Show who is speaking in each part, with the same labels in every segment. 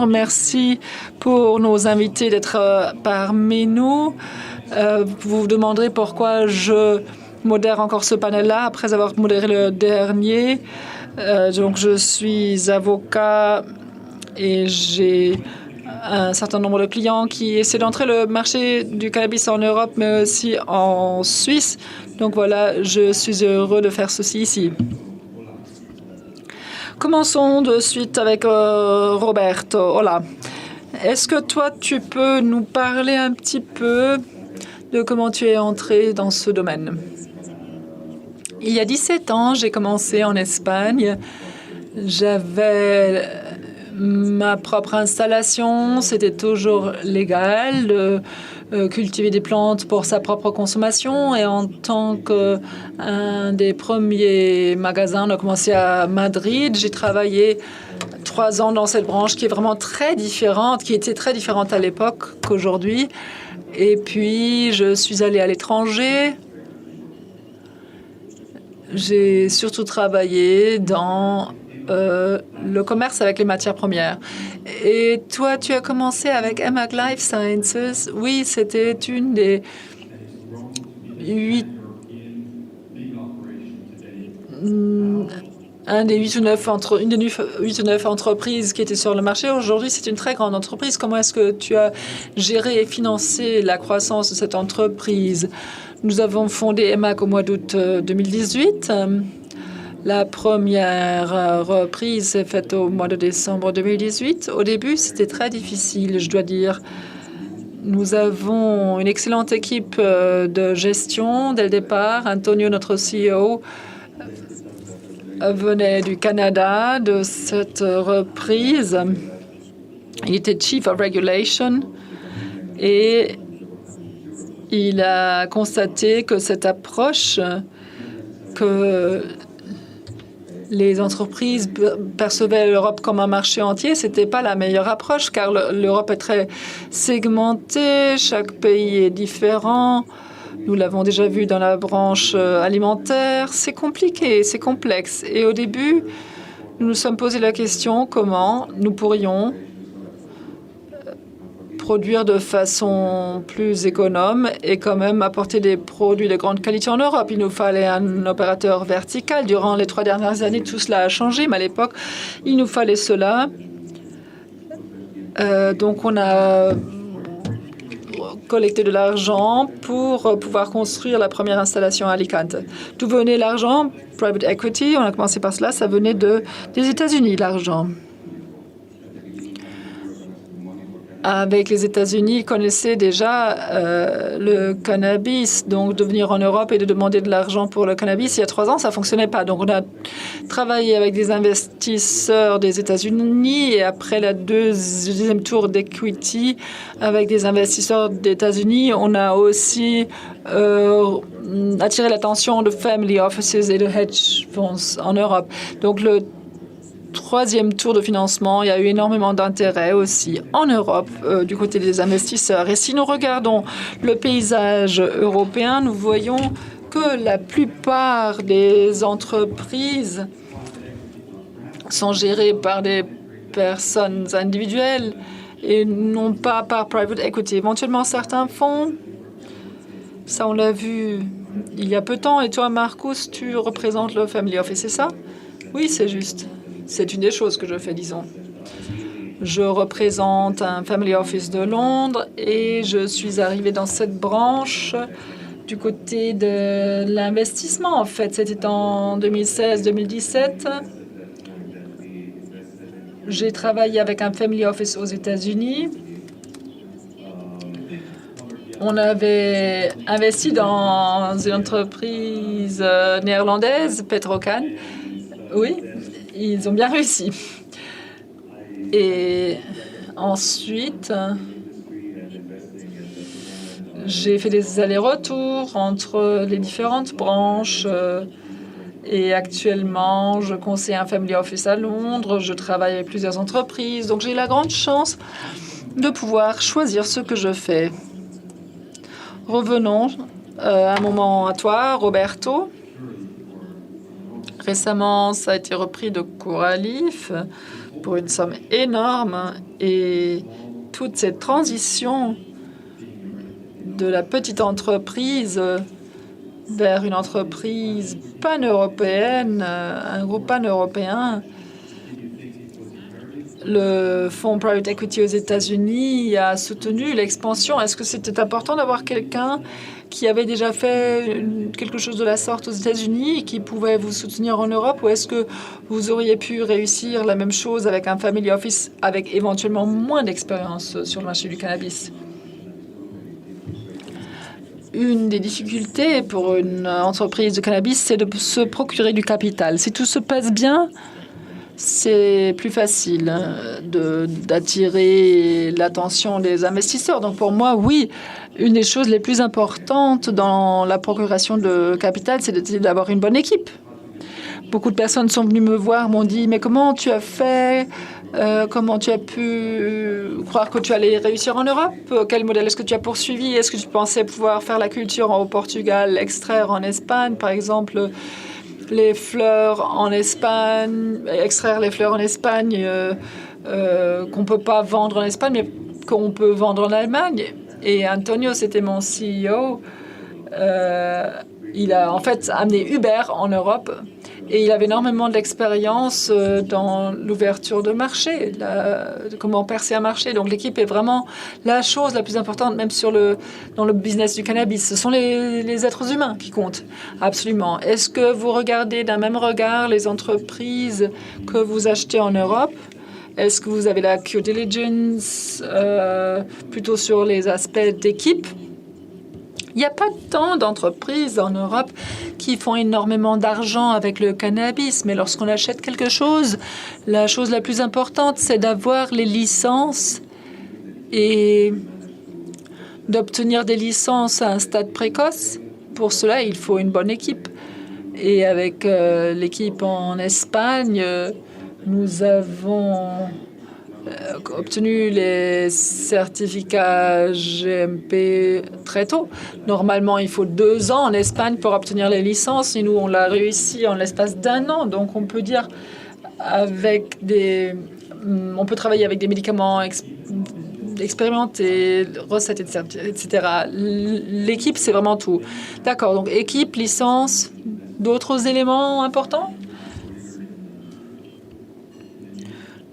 Speaker 1: Chambre. Merci pour nos invités d'être parmi nous. Vous vous demanderez pourquoi je modère encore ce panel-là après avoir modéré le dernier. Donc, je suis avocat et j'ai un certain nombre de clients qui essaient d'entrer le marché du cannabis en Europe, mais aussi en Suisse. Donc voilà, je suis heureux de faire ceci ici. Commençons de suite avec Roberto. Hola. Est-ce que toi, tu peux nous parler un petit peu de comment tu es entré dans ce domaine? Il y a 17 ans, j'ai commencé en Espagne. J'avais ma propre installation. C'était toujours légal de cultiver des plantes pour sa propre consommation. Et en tant qu'un des premiers magasins, on a commencé à Madrid. J'ai travaillé 3 ans dans cette branche qui est vraiment très différente, qui était très différente à l'époque qu'aujourd'hui. Et puis, je suis allée à l'étranger. J'ai surtout travaillé dans le commerce avec les matières premières. Et toi, tu as commencé avec EMMAC Life Sciences. Oui, c'était une des 8 ou 9 entreprises qui étaient sur le marché. Aujourd'hui, c'est une très grande entreprise. Comment est-ce que tu as géré et financé la croissance de cette entreprise? Nous avons fondé EMMAC au mois d'août 2018. La première reprise s'est faite au mois de décembre 2018. Au début, c'était très difficile, je dois dire. Nous avons une excellente équipe de gestion dès le départ. Antonio, notre CEO, venait du Canada de cette reprise. Il était Chief of Regulation et il a constaté que cette approche que les entreprises percevaient l'Europe comme un marché entier, ce n'était pas la meilleure approche car l'Europe est très segmentée, chaque pays est différent. Nous l'avons déjà vu dans la branche alimentaire. C'est compliqué, c'est complexe. Et au début, nous nous sommes posé la question comment nous pourrions produire de façon plus économe et quand même apporter des produits de grande qualité en Europe. Il nous fallait un opérateur vertical. Durant les 3 dernières années, tout cela a changé, mais à l'époque, il nous fallait cela. Donc, on a collecté de l'argent pour pouvoir construire la première installation à Alicante. D'où venait l'argent? Private equity, on a commencé par cela. Ça venait des États-Unis, l'argent. Avec les États-Unis, ils connaissaient déjà le cannabis. Donc, de venir en Europe et de demander de l'argent pour le cannabis, il y a 3 ans, ça ne fonctionnait pas. Donc, on a travaillé avec des investisseurs des États-Unis et après le deuxième tour d'equity avec des investisseurs des États-Unis, on a aussi attiré l'attention de family offices et de hedge funds en Europe. Donc, le 3e tour de financement, il y a eu énormément d'intérêt aussi en Europe du côté des investisseurs. Et si nous regardons le paysage européen, nous voyons que la plupart des entreprises sont gérées par des personnes individuelles et non pas par private equity. Éventuellement, certains fonds, ça on l'a vu il y a peu de temps. Et toi, Marcus, tu représentes le Family Office, c'est ça? Oui, c'est juste. C'est une des choses que je fais, disons. Je représente un Family Office de Londres et je suis arrivée dans cette branche du côté de l'investissement. En fait, c'était en 2016-2017. J'ai travaillé avec un Family Office aux États-Unis. On avait investi dans une entreprise néerlandaise, Petrocan. Oui. Ils ont bien réussi. Et ensuite, j'ai fait des allers-retours entre les différentes branches. Et actuellement, je conseille un family office à Londres. Je travaille avec plusieurs entreprises. Donc, j'ai la grande chance de pouvoir choisir ce que je fais. Revenons un moment à toi, Roberto. Récemment, ça a été repris de Coralif pour une somme énorme. Et toute cette transition de la petite entreprise vers une entreprise pan-européenne, un groupe pan-européen. Le fonds Private Equity aux États-Unis a soutenu l'expansion. Est-ce que c'était important d'avoir quelqu'un qui avait déjà fait quelque chose de la sorte aux États-Unis et qui pouvait vous soutenir en Europe, ou est-ce que vous auriez pu réussir la même chose avec un family office avec éventuellement moins d'expérience sur le marché du cannabis? Une des difficultés pour une entreprise de cannabis, c'est de se procurer du capital. Si tout se passe bien, c'est plus facile d'attirer l'attention des investisseurs. Donc pour moi, oui, une des choses les plus importantes dans la procuration de capital, c'est d'avoir une bonne équipe. Beaucoup de personnes sont venues me voir, m'ont dit « Mais comment tu as fait ? Comment tu as pu croire que tu allais réussir en Europe? Quel modèle est-ce que tu as poursuivi? Est-ce que tu pensais pouvoir faire la culture au Portugal, extraire en Espagne, par exemple, les fleurs en Espagne, extraire les fleurs en Espagne qu'on ne peut pas vendre en Espagne, mais qu'on peut vendre en Allemagne ?» Et Antonio, c'était mon CEO. Il a en fait amené Uber en Europe. Et il avait énormément d'expérience dans l'ouverture de marché, comment percer un marché. Donc l'équipe est vraiment la chose la plus importante, même dans le business du cannabis. Ce sont les êtres humains qui comptent, absolument. Est-ce que vous regardez d'un même regard les entreprises que vous achetez en Europe? Est-ce que vous avez la due diligence plutôt sur les aspects d'équipe? Il n'y a pas tant d'entreprises en Europe qui font énormément d'argent avec le cannabis, mais lorsqu'on achète quelque chose, la chose la plus importante, c'est d'avoir les licences et d'obtenir des licences à un stade précoce. Pour cela, il faut une bonne équipe. Et avec l'équipe en Espagne, nous avons obtenu les certificats GMP très tôt. Normalement, il faut 2 ans en Espagne pour obtenir les licences. Et nous, on l'a réussi en l'espace d'1 an. Donc, on peut dire on peut travailler avec des médicaments expérimentés, recettes, etc. L'équipe, c'est vraiment tout. D'accord. Donc, équipe, licence, d'autres éléments importants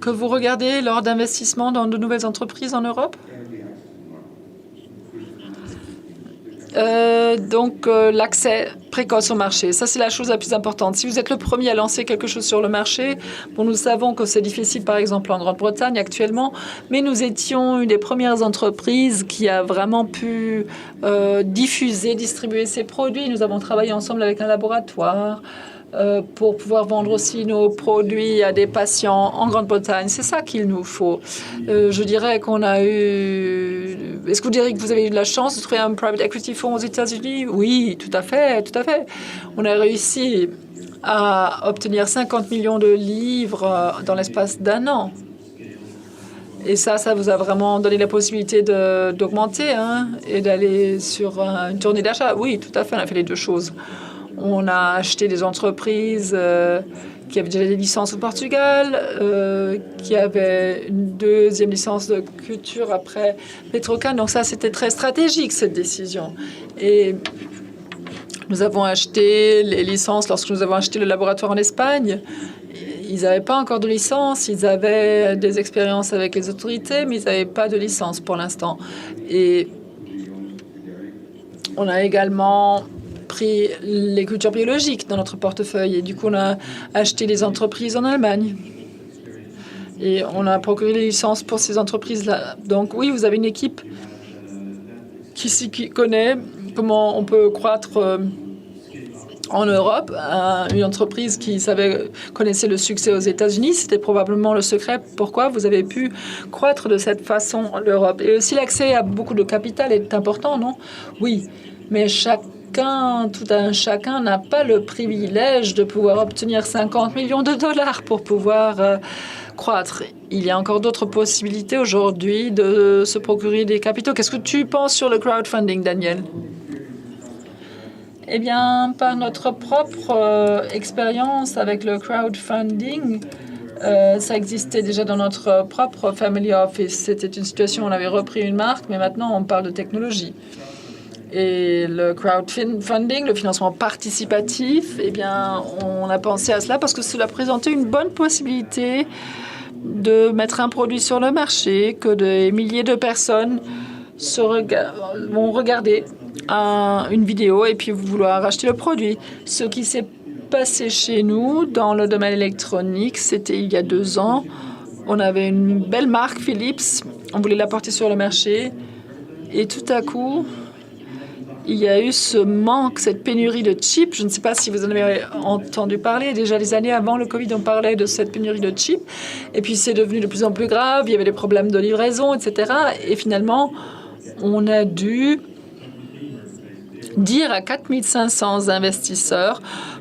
Speaker 1: que vous regardez lors d'investissements dans de nouvelles entreprises en Europe? L'accès précoce au marché, ça c'est la chose la plus importante. Si vous êtes le premier à lancer quelque chose sur le marché, nous savons que c'est difficile par exemple en Grande-Bretagne actuellement, mais nous étions une des premières entreprises qui a vraiment pu distribuer ses produits. Nous avons travaillé ensemble avec un laboratoire pour pouvoir vendre aussi nos produits à des patients en Grande-Bretagne. C'est ça qu'il nous faut. Je dirais qu'on a eu... Est-ce que vous diriez que vous avez eu de la chance de trouver un private equity fonds aux États-Unis? Oui, tout à fait, tout à fait. On a réussi à obtenir 50 millions de livres dans l'espace d'1 an. Et ça vous a vraiment donné la possibilité d'augmenter et d'aller sur une tournée d'achat. Oui, tout à fait, on a fait les deux choses. On a acheté des entreprises qui avaient déjà des licences au Portugal, qui avaient une deuxième licence de culture après Petrocan. Donc ça, c'était très stratégique, cette décision. Et nous avons acheté les licences lorsque nous avons acheté le laboratoire en Espagne. Ils n'avaient pas encore de licence, ils avaient des expériences avec les autorités, mais ils n'avaient pas de licence pour l'instant. Et on a également pris les cultures biologiques dans notre portefeuille. Et du coup, on a acheté des entreprises en Allemagne. Et on a procuré les licences pour ces entreprises-là. Donc oui, vous avez une équipe qui connaît comment on peut croître en Europe. Une entreprise qui connaissait le succès aux États-Unis, c'était probablement le secret pourquoi vous avez pu croître de cette façon en Europe. Et aussi, l'accès à beaucoup de capital est important, non? Oui, mais tout un chacun n'a pas le privilège de pouvoir obtenir 50 millions de dollars pour pouvoir croître. Il y a encore d'autres possibilités aujourd'hui de se procurer des capitaux. Qu'est-ce que tu penses sur le crowdfunding, Daniel? Eh bien, par notre propre expérience avec le crowdfunding, Ça existait déjà dans notre propre family office. C'était une situation où on avait repris une marque, mais maintenant on parle de technologie. Et le crowdfunding, le financement participatif, eh bien, on a pensé à cela parce que cela présentait une bonne possibilité de mettre un produit sur le marché, que des milliers de personnes vont regarder une vidéo et puis vouloir acheter le produit. Ce qui s'est passé chez nous dans le domaine électronique, c'était il y a 2 ans. On avait une belle marque, Philips. On voulait la porter sur le marché. Et tout à coup, il y a eu ce manque, cette pénurie de chips. Je ne sais pas si vous en avez entendu parler. Déjà les années avant le Covid, on parlait de cette pénurie de chips. Et puis c'est devenu de plus en plus grave. Il y avait des problèmes de livraison, etc. Et finalement, on a dû dire à 4500 investisseurs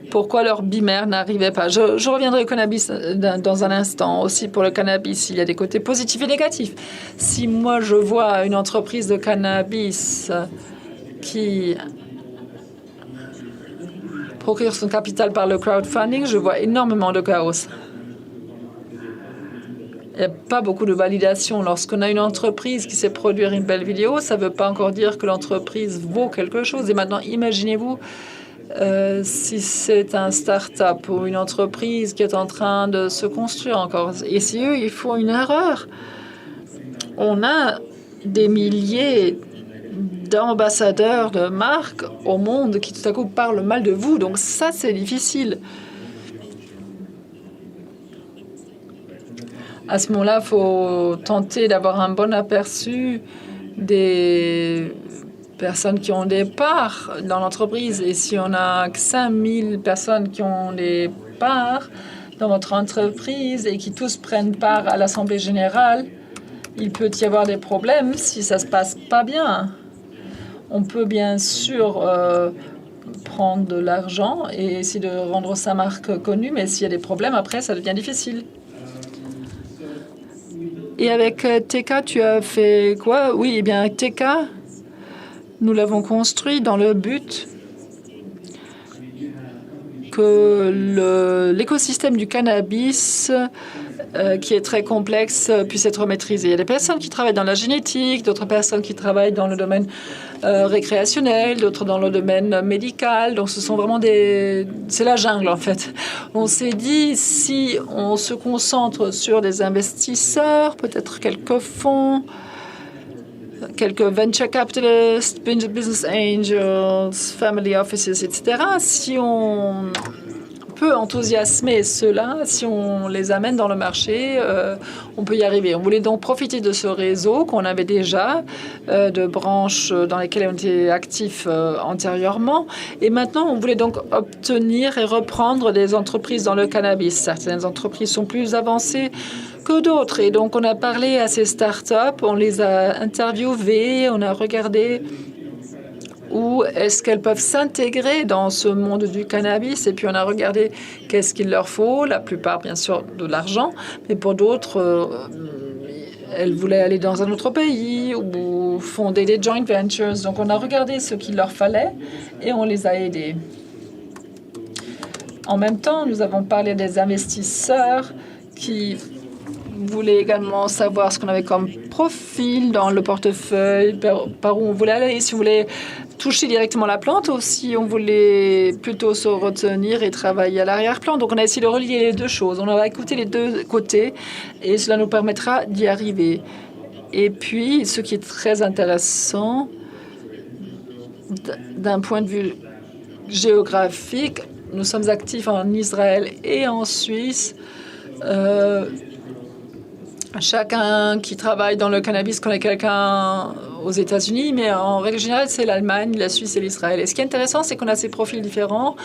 Speaker 1: pourquoi leur BIMER n'arrivait pas. Je reviendrai au cannabis dans un instant. Aussi, pour le cannabis, il y a des côtés positifs et négatifs. Si moi, je vois une entreprise de cannabis qui procure son capital par le crowdfunding, je vois énormément de chaos. Il n'y a pas beaucoup de validation. Lorsqu'on a une entreprise qui sait produire une belle vidéo, ça ne veut pas encore dire que l'entreprise vaut quelque chose. Et maintenant, imaginez-vous si c'est un start-up ou une entreprise qui est en train de se construire encore. Et si eux, ils font une erreur, on a des milliers d'ambassadeurs de marques au monde qui tout à coup parlent mal de vous. Donc ça, c'est difficile. À ce moment-là, il faut tenter d'avoir un bon aperçu des personnes qui ont des parts dans l'entreprise. Et si on a 5000 personnes qui ont des parts dans votre entreprise et qui tous prennent part à l'Assemblée générale, il peut y avoir des problèmes si ça ne se passe pas bien. On peut bien sûr prendre de l'argent et essayer de rendre sa marque connue, mais s'il y a des problèmes, après, ça devient difficile. Et avec TK, tu as fait quoi? Oui, eh bien, TK, nous l'avons construit dans le but que l'écosystème du cannabis, qui est très complexe, puisse être maîtrisé. Il y a des personnes qui travaillent dans la génétique, d'autres personnes qui travaillent dans le domaine récréationnel, d'autres dans le domaine médical. Donc, ce sont vraiment c'est la jungle, en fait. On s'est dit, si on se concentre sur des investisseurs, peut-être quelques fonds, quelques venture capitalists, business angels, family offices, etc., si on peut enthousiasmer ceux-là, si on les amène dans le marché, on peut y arriver. On voulait donc profiter de ce réseau qu'on avait déjà, de branches dans lesquelles on était actifs antérieurement. Et maintenant, on voulait donc obtenir et reprendre des entreprises dans le cannabis. Certaines entreprises sont plus avancées que d'autres. Et donc, on a parlé à ces startups, on les a interviewées, on a regardé où est-ce qu'elles peuvent s'intégrer dans ce monde du cannabis. Et puis, on a regardé qu'est-ce qu'il leur faut. La plupart, bien sûr, de l'argent. Mais pour d'autres, elles voulaient aller dans un autre pays ou fonder des joint ventures. Donc, on a regardé ce qu'il leur fallait et on les a aidés. En même temps, nous avons parlé des investisseurs qui voulaient également savoir ce qu'on avait comme profil dans le portefeuille, par où on voulait aller, si on voulait toucher directement la plante ou si on voulait plutôt se retenir et travailler à l'arrière-plan. Donc, on a essayé de relier les deux choses. On a écouté les deux côtés et cela nous permettra d'y arriver. Et puis, ce qui est très intéressant d'un point de vue géographique, nous sommes actifs en Israël et en Suisse. Chacun qui travaille dans le cannabis connaît quelqu'un aux États-Unis, mais en règle générale, c'est l'Allemagne, la Suisse et l'Israël. Et ce qui est intéressant, c'est qu'on a ces profils différents.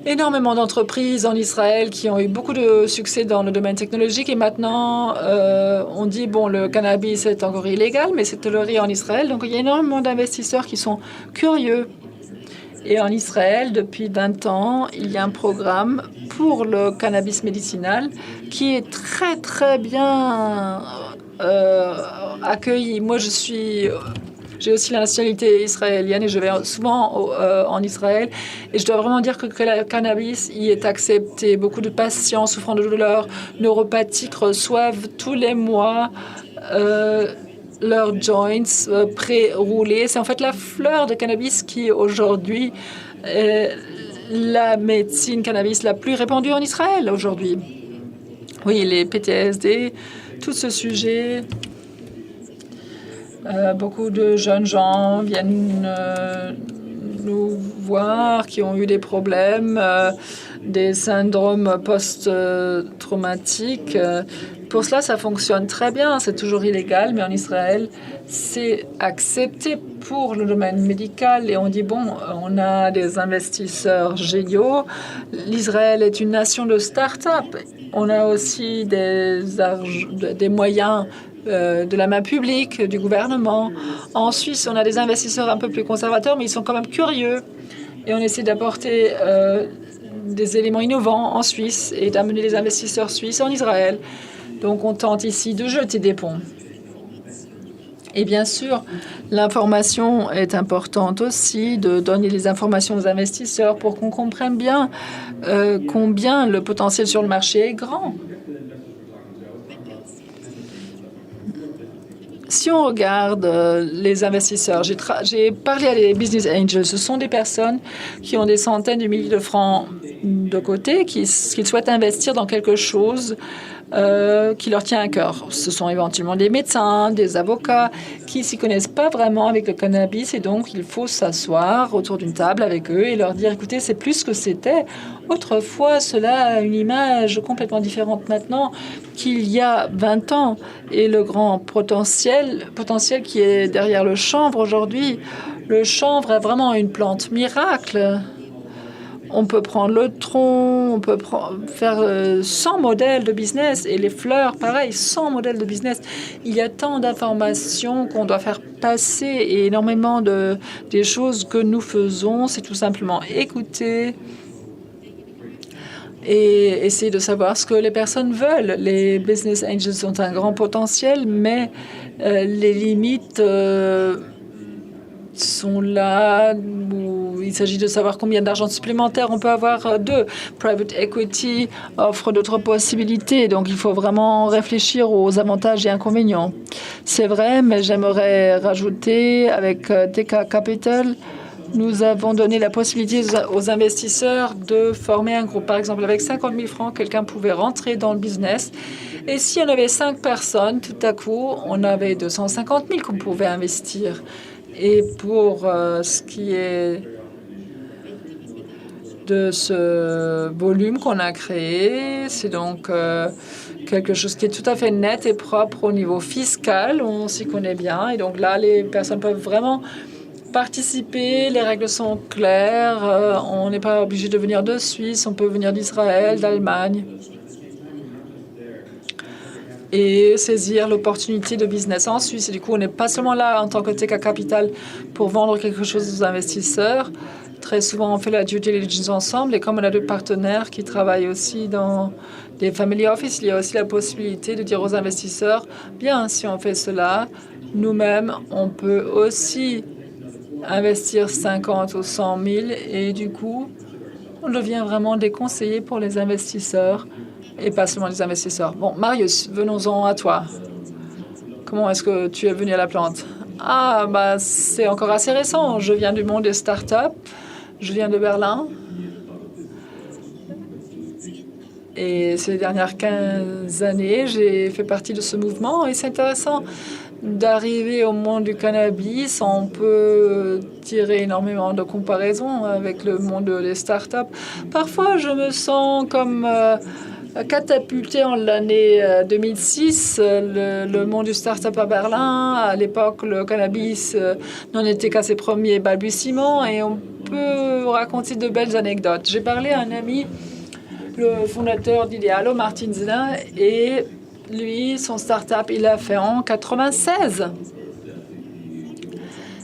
Speaker 1: Énormément d'entreprises en Israël qui ont eu beaucoup de succès dans le domaine technologique. Et maintenant, on dit, bon, le cannabis est encore illégal, mais c'est toléré en Israël. Donc, il y a énormément d'investisseurs qui sont curieux. Et en Israël, depuis 20 ans, il y a un programme pour le cannabis médicinal qui est très, très bien accueilli. Moi, je suis J'ai aussi la nationalité israélienne et je vais souvent en Israël. Et je dois vraiment dire que le cannabis y est accepté. Beaucoup de patients souffrant de douleurs neuropathiques reçoivent tous les mois leurs joints pré-roulés. C'est en fait la fleur de cannabis qui aujourd'hui est la médecine cannabis la plus répandue en Israël aujourd'hui. Oui, les PTSD, tout ce sujet. Beaucoup de jeunes gens viennent nous voir qui ont eu des problèmes, des syndromes post-traumatiques. Pour cela, ça fonctionne très bien. C'est toujours illégal, mais en Israël, c'est accepté pour le domaine médical. Et on dit, bon, on a des investisseurs géniaux. L'Israël est une nation de start-up. On a aussi des moyens de la main publique, du gouvernement. En Suisse, on a des investisseurs un peu plus conservateurs, mais ils sont quand même curieux. Et on essaie d'apporter des éléments innovants en Suisse et d'amener les investisseurs suisses en Israël. Donc, on tente ici de jeter des ponts. Et bien sûr, l'information est importante aussi, de donner les informations aux investisseurs pour qu'on comprenne bien combien le potentiel sur le marché est grand. Si on regarde les investisseurs, j'ai parlé à des business angels. Ce sont des personnes qui ont des centaines de milliers de francs de côté, qui souhaitent investir dans quelque chose qui leur tient à cœur. Ce sont éventuellement des médecins, des avocats qui s'y connaissent pas vraiment avec le cannabis et donc il faut s'asseoir autour d'une table avec eux et leur dire écoutez, c'est plus ce que c'était. Autrefois, cela a une image complètement différente maintenant qu'il y a 20 ans et le grand potentiel qui est derrière le chanvre aujourd'hui. Le chanvre est vraiment une plante miracle. On peut prendre le tronc, on peut faire 100 modèles de business et les fleurs, pareil, 100 modèles de business. Il y a tant d'informations qu'on doit faire passer et énormément des choses que nous faisons. C'est tout simplement écouter et essayer de savoir ce que les personnes veulent. Les business angels ont un grand potentiel, mais les limites sont là où il s'agit de savoir combien d'argent supplémentaire on peut avoir d'eux. Private equity offre d'autres possibilités, donc il faut vraiment réfléchir aux avantages et inconvénients. C'est vrai, mais j'aimerais rajouter avec TK Capital, nous avons donné la possibilité aux investisseurs de former un groupe. Par exemple, avec 50 000 francs, quelqu'un pouvait rentrer dans le business. Et si on avait 5 personnes, tout à coup, on avait 250 000 qu'on pouvait investir. Et pour ce qui est de ce volume qu'on a créé, c'est donc quelque chose qui est tout à fait net et propre au niveau fiscal. On s'y connaît bien. Et donc là, les personnes peuvent vraiment participer. Les règles sont claires. On n'est pas obligé de venir de Suisse. On peut venir d'Israël, d'Allemagne. Et saisir l'opportunité de business en Suisse. Et du coup, on n'est pas seulement là en tant que TK Capital pour vendre quelque chose aux investisseurs. Très souvent, on fait la due diligence ensemble. Et comme on a deux partenaires qui travaillent aussi dans des family office, il y a aussi la possibilité de dire aux investisseurs, bien, si on fait cela, nous-mêmes, on peut aussi investir 50 ou 100 000. Et du coup, on devient vraiment des conseillers pour les investisseurs. Et pas seulement les investisseurs. Bon, Marius, venons-en à toi. Comment est-ce que tu es venu à la plante? Ah, bah, c'est encore assez récent. Je viens du monde des startups. Je viens de Berlin. Et ces dernières 15 années, j'ai fait partie de ce mouvement. Et c'est intéressant d'arriver au monde du cannabis. On peut tirer énormément de comparaisons avec le monde des startups. Parfois, je me sens comme catapulté en l'année 2006, le monde du start-up à Berlin. À l'époque, le cannabis n'en était qu'à ses premiers balbutiements et on peut raconter de belles anecdotes. J'ai parlé à un ami, le fondateur d'Idealo, Martin Zellin, et lui, son start-up, il l'a fait en 96.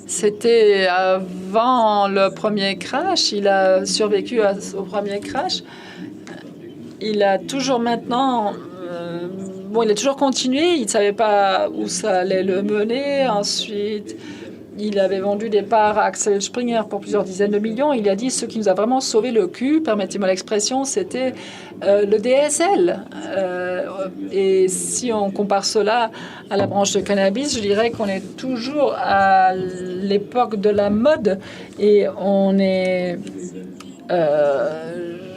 Speaker 1: C'était avant le premier crash. Il a survécu au premier crash. Il a toujours maintenant... il a toujours continué. Il ne savait pas où ça allait le mener. Ensuite, il avait vendu des parts à Axel Springer pour plusieurs dizaines de millions. Il a dit ce qui nous a vraiment sauvé le cul, permettez-moi l'expression, c'était le DSL. Et si on compare cela à la branche de cannabis, je dirais qu'on est toujours à l'époque de la mode et on est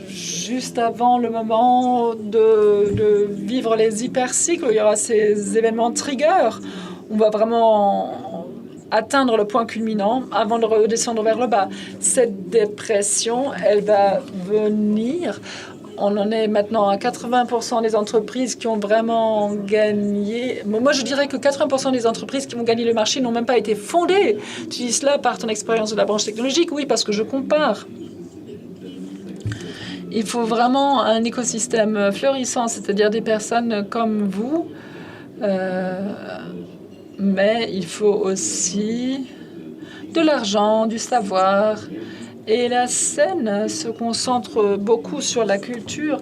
Speaker 1: juste avant le moment de vivre les hypercycles. Il y aura ces événements trigger. On va vraiment atteindre le point culminant avant de redescendre vers le bas. Cette dépression, elle va venir. On en est maintenant à 80% des entreprises qui ont vraiment gagné. Moi, je dirais que 80% des entreprises qui ont gagné le marché n'ont même pas été fondées. Tu dis cela par ton expérience de la branche technologique? Oui, parce que je compare. Il faut vraiment un écosystème fleurissant, c'est-à-dire des personnes comme vous. Mais il faut aussi de l'argent, du savoir. Et la scène se concentre beaucoup sur la culture.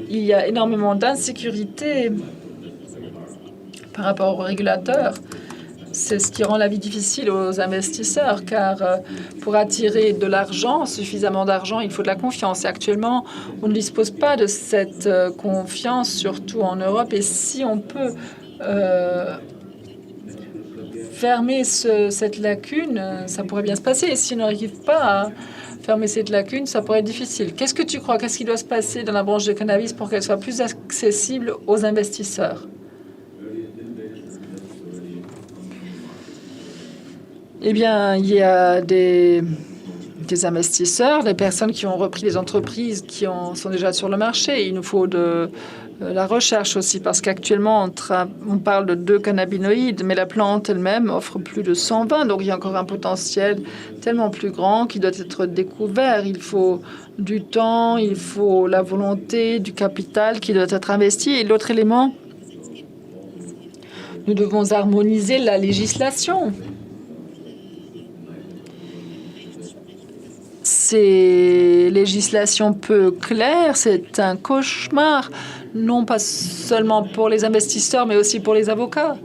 Speaker 1: Il y a énormément d'insécurité par rapport aux régulateurs. C'est ce qui rend la vie difficile aux investisseurs, car pour attirer de l'argent, suffisamment d'argent, il faut de la confiance. Et actuellement, on ne dispose pas de cette confiance, surtout en Europe. Et si on peut fermer cette lacune, ça pourrait bien se passer. Et si on n'arrive pas à fermer cette lacune, ça pourrait être difficile. Qu'est-ce que tu crois? Qu'est-ce qui doit se passer dans la branche de cannabis pour qu'elle soit plus accessible aux investisseurs? Eh bien, il y a des investisseurs, des personnes qui ont repris des entreprises qui sont déjà sur le marché. Il nous faut de la recherche aussi, parce qu'actuellement, on parle de 2 cannabinoïdes, mais la plante elle-même offre plus de 120. Donc, il y a encore un potentiel tellement plus grand qui doit être découvert. Il faut du temps, il faut la volonté, du capital qui doit être investi. Et l'autre élément, nous devons harmoniser la législation. Ces législations peu claires, c'est un cauchemar, non pas seulement pour les investisseurs, mais aussi pour les avocats.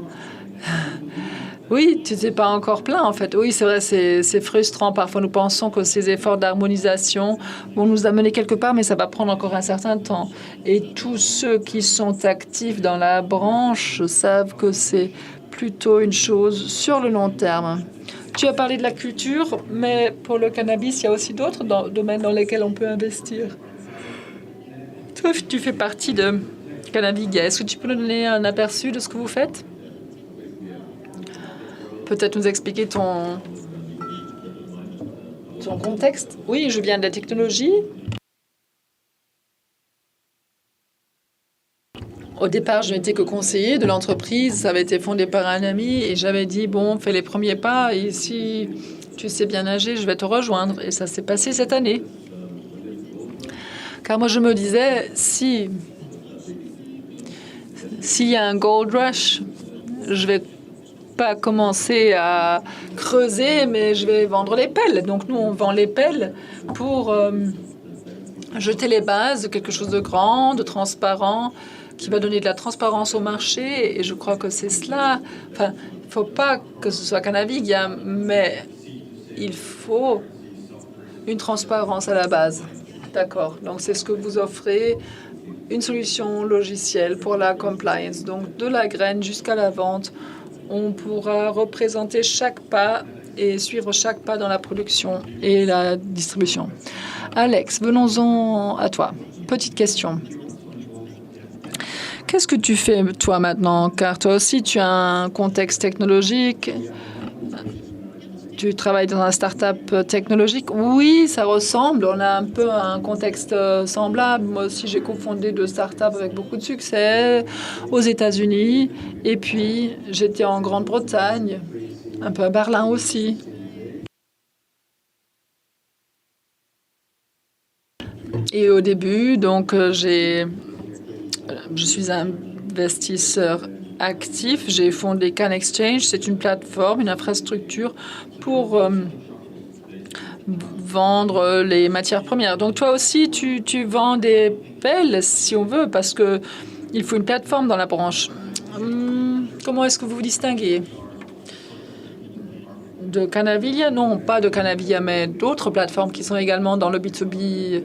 Speaker 1: Oui, tu n'es pas encore plein, en fait. Oui, c'est vrai, c'est frustrant. Parfois, nous pensons que ces efforts d'harmonisation vont nous amener quelque part, mais ça va prendre encore un certain temps. Et tous ceux qui sont actifs dans la branche savent que c'est plutôt une chose sur le long terme. Tu as parlé de la culture, mais pour le cannabis, il y a aussi d'autres domaines dans lesquels on peut investir. Toi, tu fais partie de Cannaviga. Est-ce que tu peux nous donner un aperçu de ce que vous faites? Peut-être nous expliquer ton contexte? Oui, je viens de la technologie. Au départ, je n'étais que conseiller de l'entreprise. Ça avait été fondé par un ami et j'avais dit, bon, fais les premiers pas et si tu sais bien nager, je vais te rejoindre. Et ça s'est passé cette année. Car moi, je me disais, s'il y a un gold rush, je vais pas commencer à creuser, mais je vais vendre les pelles. Donc, nous, on vend les pelles pour jeter les bases de quelque chose de grand, de transparent, qui va donner de la transparence au marché. Et je crois que c'est cela. Enfin, il ne faut pas que ce soit Cannaviga, mais il faut une transparence à la base. D'accord. Donc, c'est ce que vous offrez, une solution logicielle pour la compliance. Donc, de la graine jusqu'à la vente, on pourra représenter chaque pas et suivre chaque pas dans la production et la distribution. Alex, venons-en à toi. Petite question. Qu'est-ce que tu fais, toi, maintenant? Car toi aussi, tu as un contexte technologique. Tu travailles dans un start-up technologique. Oui, ça ressemble. On a un peu un contexte semblable. Moi aussi, j'ai cofondé 2 start-up avec beaucoup de succès aux États-Unis. Et puis, j'étais en Grande-Bretagne, un peu à Berlin aussi. Et au début, donc, je suis investisseur actif. J'ai fondé Can Exchange. C'est une plateforme, une infrastructure pour vendre les matières premières. Donc, toi aussi, tu vends des pelles, si on veut, parce que il faut une plateforme dans la branche. Comment est-ce que vous vous distinguez? de Canavilla? Non, pas de Canavilla, mais d'autres plateformes qui sont également dans le B2B,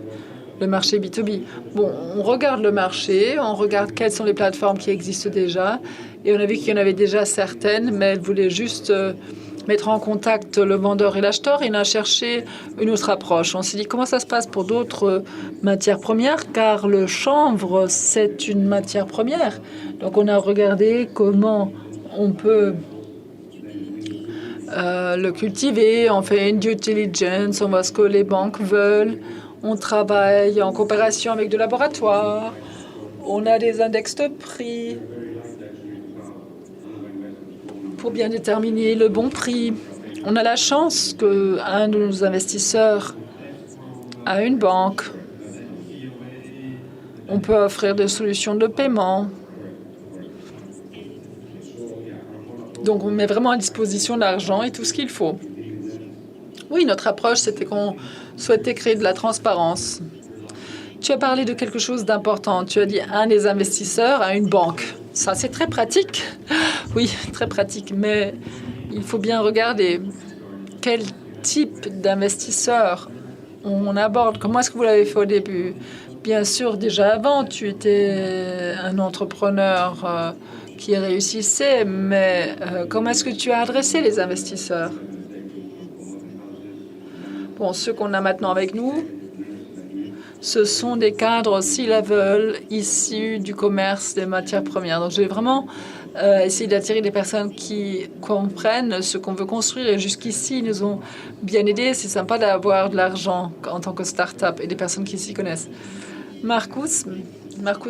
Speaker 1: le marché B2B. Bon, on regarde le marché, on regarde quelles sont les plateformes qui existent déjà, et on a vu qu'il y en avait déjà certaines, mais elles voulaient juste mettre en contact le vendeur et l'acheteur, et on a cherché une autre approche. On s'est dit comment ça se passe pour d'autres matières premières, car le chanvre, c'est une matière première. Donc on a regardé comment on peut le cultiver, on fait une due diligence, on voit ce que les banques veulent, on travaille en coopération avec des laboratoires, on a des index de prix pour bien déterminer le bon prix. On a la chance qu'un de nos investisseurs a une banque. On peut offrir des solutions de paiement. Donc, on met vraiment à disposition l'argent et tout ce qu'il faut. Oui, notre approche, c'était qu'on souhaitait créer de la transparence. Tu as parlé de quelque chose d'important. Tu as dit un des investisseurs a une banque. Ça, c'est très pratique. Oui, très pratique. Mais il faut bien regarder quel type d'investisseur on aborde. Comment est-ce que vous l'avez fait au début? Bien sûr, déjà avant, tu étais un entrepreneur qui réussissait, mais comment est-ce que tu as adressé les investisseurs? Bon, ceux qu'on a maintenant avec nous, ce sont des cadres C-level issus du commerce des matières premières. Donc, j'ai vraiment essayé d'attirer des personnes qui comprennent ce qu'on veut construire. Et jusqu'ici, ils nous ont bien aidés. C'est sympa d'avoir de l'argent en tant que start-up et des personnes qui s'y connaissent. Marcus,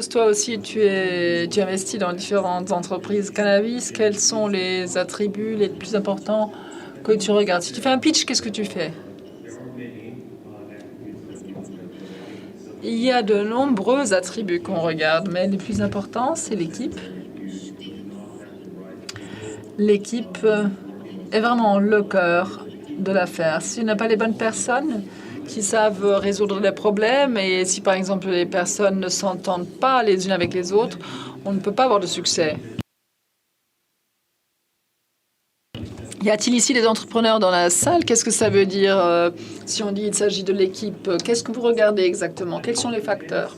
Speaker 1: toi aussi, tu investis dans différentes entreprises cannabis. Quels sont les attributs les plus importants que tu regardes? Si tu fais un pitch, qu'est-ce que tu fais? Il y a de nombreux attributs qu'on regarde, mais les plus importants, c'est l'équipe. L'équipe est vraiment le cœur de l'affaire. Si on n'a pas les bonnes personnes qui savent résoudre les problèmes, et si par exemple les personnes ne s'entendent pas les unes avec les autres, on ne peut pas avoir de succès. Y a-t-il ici des entrepreneurs dans la salle? Qu'est-ce que ça veut dire si on dit qu'il s'agit de l'équipe? Qu'est-ce que vous regardez exactement? Quels sont les facteurs?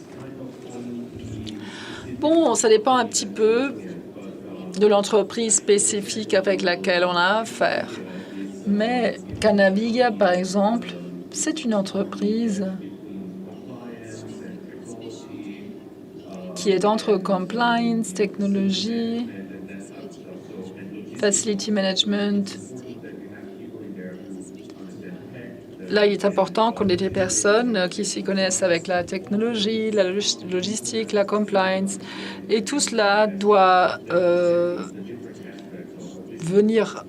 Speaker 1: Bon, ça dépend un petit peu de l'entreprise spécifique avec laquelle on a affaire. Mais Canavilla, par exemple, c'est une entreprise qui est entre compliance, technologie, facility management. Là, il est important qu'on ait des personnes qui s'y connaissent avec la technologie, la logistique, la compliance. Et tout cela doit venir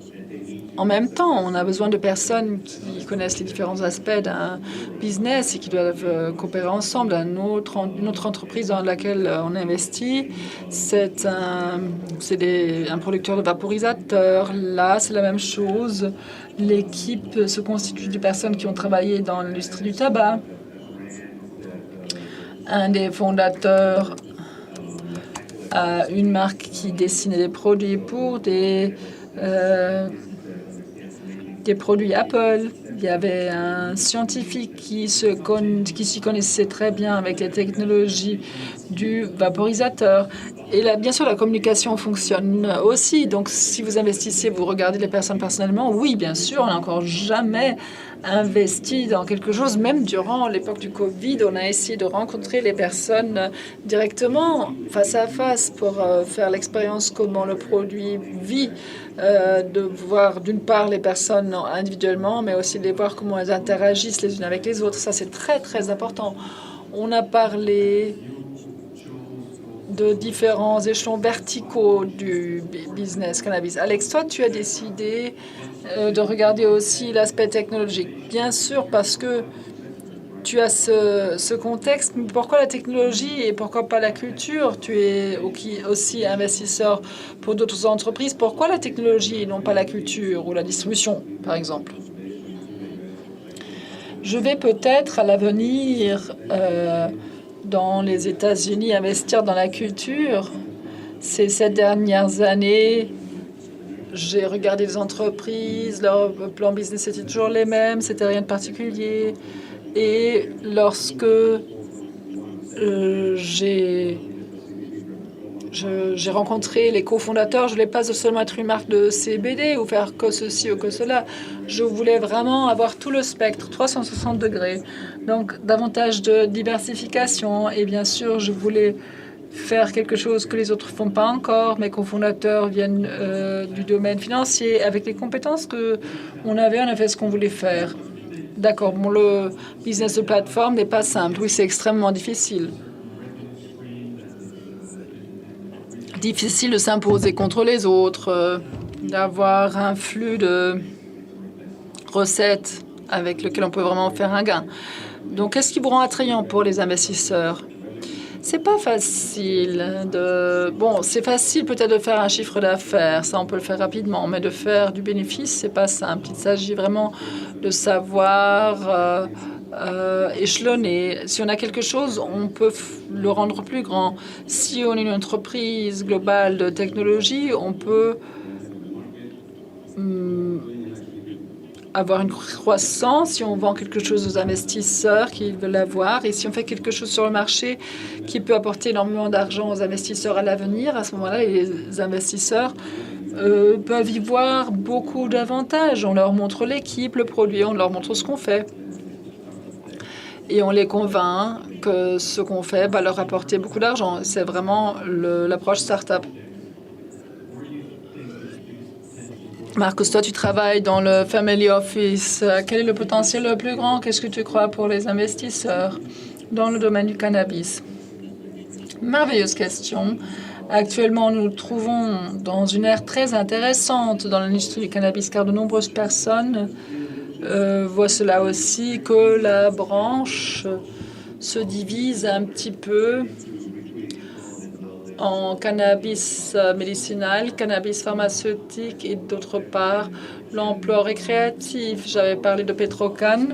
Speaker 1: en même temps. On a besoin de personnes qui connaissent les différents aspects d'un business et qui doivent coopérer ensemble. Une autre entreprise dans laquelle on investit, c'est un producteur de vaporisateurs. Là, c'est la même chose. L'équipe se constitue de personnes qui ont travaillé dans l'industrie du tabac. Un des fondateurs a une marque qui dessinait des produits pour des produits Apple. Il y avait un scientifique qui s'y connaissait très bien avec les technologies du vaporisateur. Et là, bien sûr, la communication fonctionne aussi. Donc, si vous investissez, vous regardez les personnes personnellement. Oui, bien sûr, on n'a encore jamais investi dans quelque chose. Même durant l'époque du Covid, on a essayé de rencontrer les personnes directement, face à face, pour faire l'expérience comment le produit vit, de voir d'une part les personnes individuellement, mais aussi de voir comment elles interagissent les unes avec les autres. Ça, c'est très, très important. On a parlé de différents échelons verticaux du business cannabis. Alex, toi, tu as décidé de regarder aussi l'aspect technologique. Bien sûr, parce que tu as ce contexte. Mais pourquoi la technologie et pourquoi pas la culture? Tu es aussi investisseur pour d'autres entreprises. Pourquoi la technologie et non pas la culture ou la distribution, par exemple? Je vais peut-être à l'avenir dans les États-Unis investir dans la culture. Ces 7 dernières années, J'ai regardé les entreprises, leur plan business était toujours les mêmes, c'était rien de particulier. Et lorsque j'ai rencontré les cofondateurs, je ne voulais pas seulement être une marque de CBD ou faire que ceci ou que cela. Je voulais vraiment avoir tout le spectre, 360 degrés. Donc, davantage de diversification. Et bien sûr, je voulais faire quelque chose que les autres ne font pas encore. Mes cofondateurs viennent du domaine financier. Avec les compétences qu'on avait, on a fait ce qu'on voulait faire. D'accord, bon, le business de plateforme n'est pas simple. Oui, c'est extrêmement difficile. Difficile de s'imposer contre les autres, d'avoir un flux de recettes avec lequel on peut vraiment faire un gain. Donc, qu'est-ce qui vous rend attrayant pour les investisseurs? C'est pas facile de... Bon, c'est facile peut-être de faire un chiffre d'affaires, ça on peut le faire rapidement, mais de faire du bénéfice, c'est pas simple. Il s'agit vraiment de savoir échelonner. Si on a quelque chose, on peut le rendre plus grand. Si on est une entreprise globale de technologie, on peut avoir une croissance si on vend quelque chose aux investisseurs qui veulent l'avoir. Et si on fait quelque chose sur le marché qui peut apporter énormément d'argent aux investisseurs à l'avenir, à ce moment-là, les investisseurs peuvent y voir beaucoup d'avantages. On leur montre l'équipe, le produit, on leur montre ce qu'on fait. Et on les convainc que ce qu'on fait va leur apporter beaucoup d'argent. C'est vraiment l'approche start-up. Marcus, toi, tu travailles dans le Family Office. Quel est le potentiel le plus grand? Qu'est-ce que tu crois pour les investisseurs dans le domaine du cannabis? Merveilleuse question. Actuellement, nous nous trouvons dans une ère très intéressante dans l'industrie du cannabis, car de nombreuses personnes voient cela aussi, que la branche se divise un petit peu en cannabis médicinal, cannabis pharmaceutique et d'autre part l'emploi récréatif. J'avais parlé de Petrocan.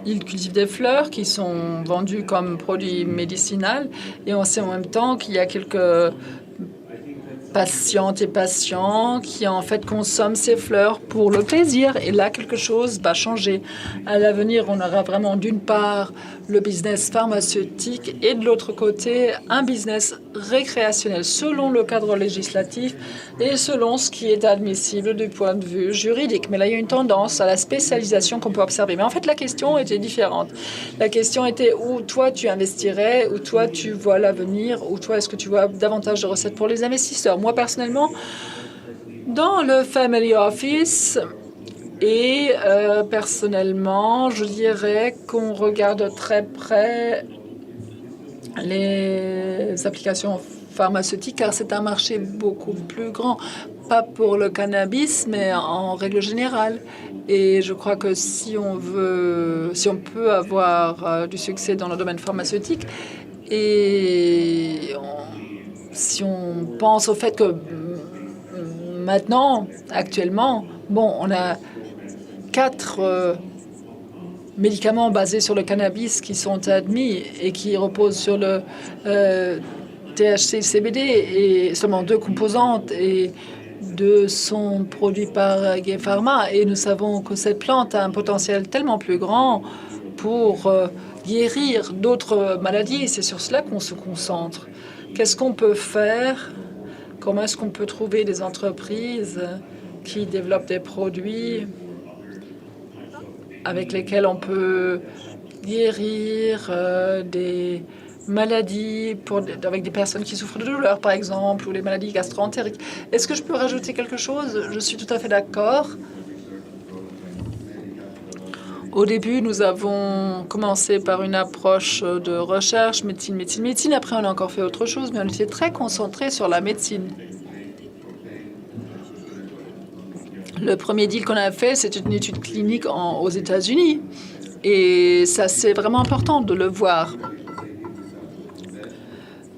Speaker 1: Ils cultivent des fleurs qui sont vendues comme produits médicinaux et on sait en même temps qu'il y a quelques patientes et patients qui en fait consomment ces fleurs pour le plaisir. Et là, quelque chose va changer. À l'avenir, on aura vraiment d'une part le business pharmaceutique et de l'autre côté un business récréationnel selon le cadre législatif et selon ce qui est admissible du point de vue juridique. Mais là, il y a une tendance à la spécialisation qu'on peut observer. Mais en fait, la question était différente. La question était où toi tu investirais, où toi tu vois l'avenir, où toi est-ce que tu vois davantage de recettes pour les investisseurs. Moi, personnellement, dans le Family Office, et personnellement, je dirais qu'on regarde très près les applications pharmaceutiques, car c'est un marché beaucoup plus grand, pas pour le cannabis, mais en règle générale. Et je crois que si on peut avoir du succès dans le domaine pharmaceutique, et si on pense au fait que maintenant, actuellement, bon, on a 4 médicaments basés sur le cannabis qui sont admis et qui reposent sur le THC, CBD, et seulement 2 composantes, et 2 sont produits par Gay Pharma. Et nous savons que cette plante a un potentiel tellement plus grand pour guérir d'autres maladies. C'est sur cela qu'on se concentre. Qu'est-ce qu'on peut faire? Comment est-ce qu'on peut trouver des entreprises qui développent des produits avec lesquels on peut guérir des maladies avec des personnes qui souffrent de douleurs, par exemple, ou les maladies gastro-entériques. Est-ce que je peux rajouter quelque chose? Je suis tout à fait d'accord. Au début, nous avons commencé par une approche de recherche, médecine. Après, on a encore fait autre chose, mais on était très concentré sur la médecine. Le premier deal qu'on a fait, c'est une étude clinique aux États-Unis. Et ça, c'est vraiment important de le voir.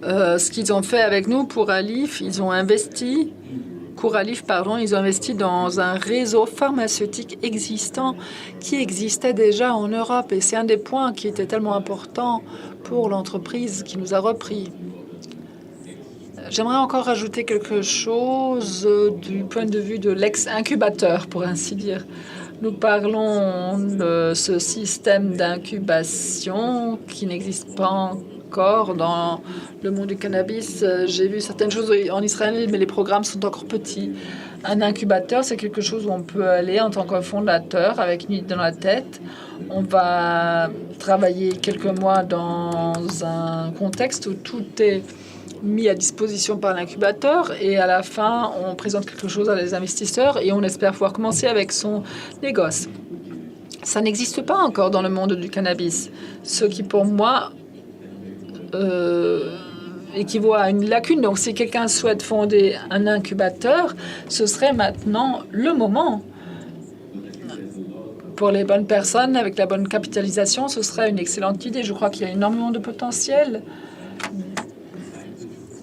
Speaker 1: Ce qu'ils ont fait avec nous pour Alif, ils ont investi dans un réseau pharmaceutique existant qui existait déjà en Europe. Et c'est un des points qui était tellement important pour l'entreprise qui nous a repris. J'aimerais encore rajouter quelque chose du point de vue de l'ex-incubateur, pour ainsi dire. Nous parlons de ce système d'incubation qui n'existe pas encore dans le monde du cannabis. J'ai vu certaines choses en Israël, mais les programmes sont encore petits. Un incubateur, c'est quelque chose où on peut aller en tant que fondateur avec une idée dans la tête. On va travailler quelques mois dans un contexte où tout est mis à disposition par l'incubateur et à la fin, on présente quelque chose à les investisseurs et on espère pouvoir commencer avec son négoce. Ça n'existe pas encore dans le monde du cannabis, ce qui pour moi équivaut à une lacune. Donc si quelqu'un souhaite fonder un incubateur, ce serait maintenant le moment. Pour les bonnes personnes, avec la bonne capitalisation, ce serait une excellente idée. Je crois qu'il y a énormément de potentiel.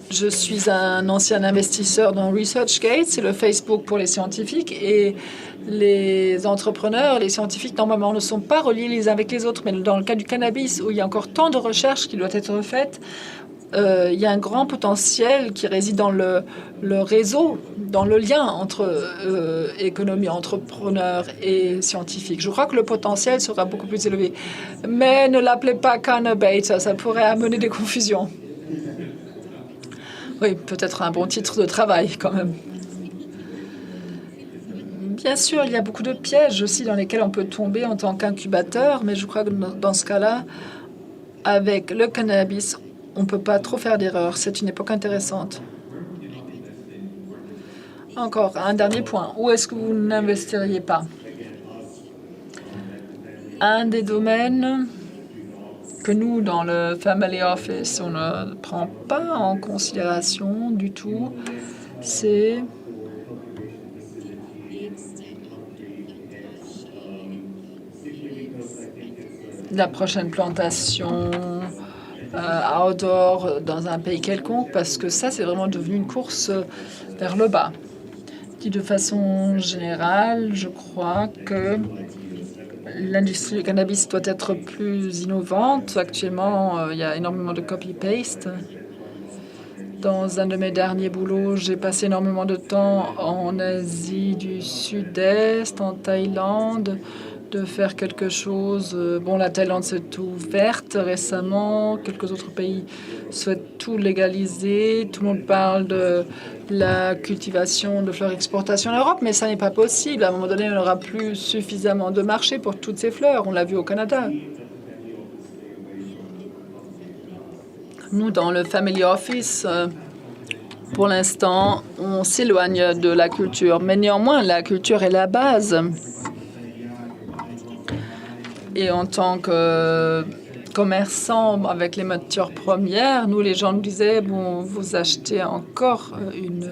Speaker 1: Je suis un ancien investisseur dans ResearchGate, c'est le Facebook pour les scientifiques. Et les entrepreneurs, les scientifiques, normalement, ne sont pas reliés les uns avec les autres. Mais dans le cas du cannabis, où il y a encore tant de recherches qui doivent être faites, il y a un grand potentiel qui réside dans le réseau, dans le lien entre économie, entrepreneurs et scientifiques. Je crois que le potentiel sera beaucoup plus élevé. Mais ne l'appelez pas cannabis, ça pourrait amener des confusions. Oui, peut-être un bon titre de travail quand même. Bien sûr, il y a beaucoup de pièges aussi dans lesquels on peut tomber en tant qu'incubateur, mais je crois que dans ce cas-là, avec le cannabis, on ne peut pas trop faire d'erreurs. C'est une époque intéressante. Encore un dernier point. Où est-ce que vous n'investiriez pas? Un des domaines que nous, dans le Family Office, on ne prend pas en considération du tout, c'est la prochaine plantation outdoor dans un pays quelconque, parce que ça, c'est vraiment devenu une course vers le bas. Dit de façon générale, je crois que l'industrie du cannabis doit être plus innovante. Actuellement, il y a énormément de copy-paste. Dans un de mes derniers boulots, j'ai passé énormément de temps en Asie du Sud-Est, en Thaïlande, de faire quelque chose. Bon, la Thaïlande s'est ouverte récemment. Quelques autres pays souhaitent tout légaliser. Tout le monde parle de la cultivation de fleurs exportation en Europe, mais ça n'est pas possible. À un moment donné, il n'y aura plus suffisamment de marché pour toutes ces fleurs. On l'a vu au Canada. Nous, dans le Family Office, pour l'instant, on s'éloigne de la culture. Mais néanmoins, la culture est la base. Et en tant que commerçant avec les matières premières, nous, les gens nous disaient, bon, vous achetez encore une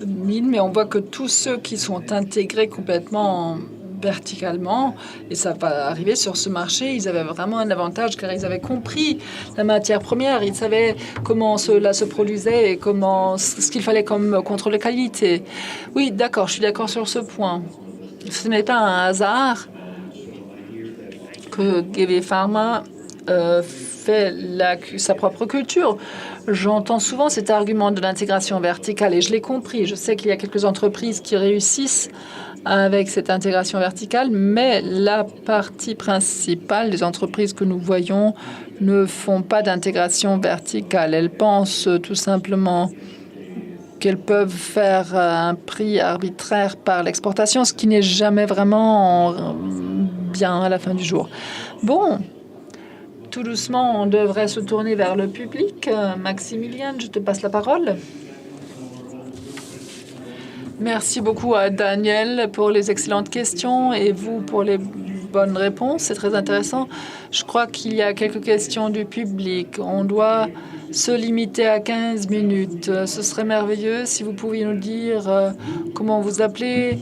Speaker 1: mine, mais on voit que tous ceux qui sont intégrés complètement verticalement, et ça va arriver sur ce marché, ils avaient vraiment un avantage car ils avaient compris la matière première, ils savaient comment cela se produisait et comment ce qu'il fallait comme contrôle de qualité. Oui, d'accord, je suis d'accord sur ce point. Ce n'est pas un hasard que GV Pharma fait sa propre culture. J'entends souvent cet argument de l'intégration verticale et je l'ai compris. Je sais qu'il y a quelques entreprises qui réussissent avec cette intégration verticale, mais la partie principale des entreprises que nous voyons ne font pas d'intégration verticale. Elles pensent tout simplement qu'elles peuvent faire un prix arbitraire par l'exportation, ce qui n'est jamais vraiment bien à la fin du jour. Bon, tout doucement, on devrait se tourner vers le public. Maximilien, je te passe la parole. Merci beaucoup à Daniel pour les excellentes questions et vous pour les bonnes réponses. C'est très intéressant. Je crois qu'il y a quelques questions du public. On doit se limiter à 15 minutes. Ce serait merveilleux si vous pouviez nous dire comment vous appelez,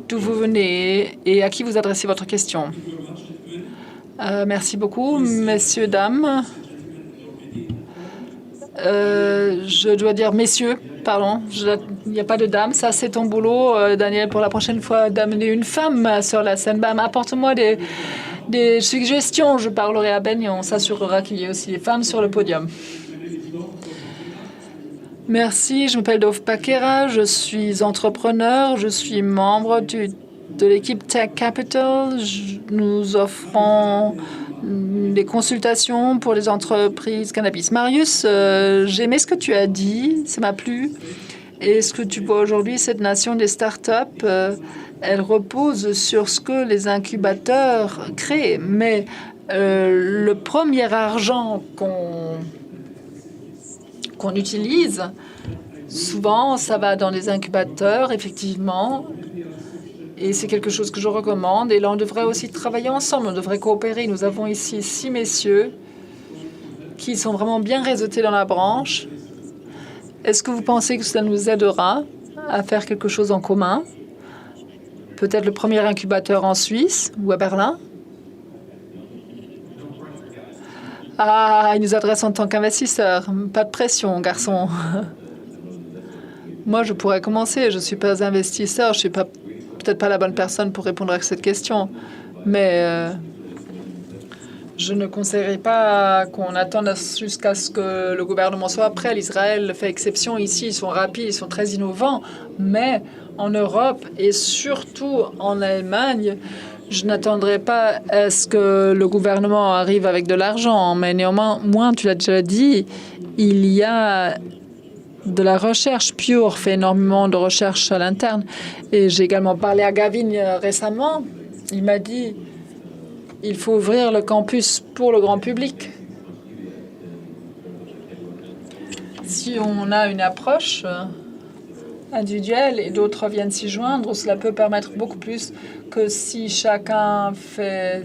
Speaker 1: d'où vous venez et à qui vous adressez votre question. Merci beaucoup, messieurs, dames. Je dois dire messieurs, pardon. Il n'y a pas de dames. Ça, c'est ton boulot, Daniel, pour la prochaine fois, d'amener une femme sur la scène. Bam, apporte-moi des suggestions. Je parlerai à Ben et on s'assurera qu'il y ait aussi des femmes sur le podium. Merci, je m'appelle Dov Pakera, je suis entrepreneur, je suis membre de l'équipe Tech Capital. Nous offrons des consultations pour les entreprises cannabis. Marius, j'ai aimé ce que tu as dit, ça m'a plu. Et ce que tu vois aujourd'hui, cette nation des startups, elle repose sur ce que les incubateurs créent. Mais le premier argent qu'on utilise, souvent, ça va dans les incubateurs, effectivement. Et c'est quelque chose que je recommande. Et là, on devrait aussi travailler ensemble, on devrait coopérer. Nous avons ici 6 messieurs qui sont vraiment bien réseautés dans la branche. Est-ce que vous pensez que cela nous aidera à faire quelque chose en commun? Peut-être le premier incubateur en Suisse ou à Berlin? Ah, il nous adresse en tant qu'investisseur. Pas de pression, garçon. Moi, je pourrais commencer. Je ne suis pas investisseur. Je ne suis peut-être pas la bonne personne pour répondre à cette question. Mais je ne conseillerais pas qu'on attende jusqu'à ce que le gouvernement soit prêt. L'Israël fait exception ici. Ils sont rapides, ils sont très innovants. Mais en Europe et surtout en Allemagne, je n'attendrai pas à ce que le gouvernement arrive avec de l'argent. Mais néanmoins, tu l'as déjà dit, il y a de la recherche. Pure fait énormément de recherche à l'interne. Et j'ai également parlé à Gavin récemment. Il m'a dit il faut ouvrir le campus pour le grand public. Si on a une approche individuelle et d'autres viennent s'y joindre, cela peut permettre beaucoup plus que si chacun fait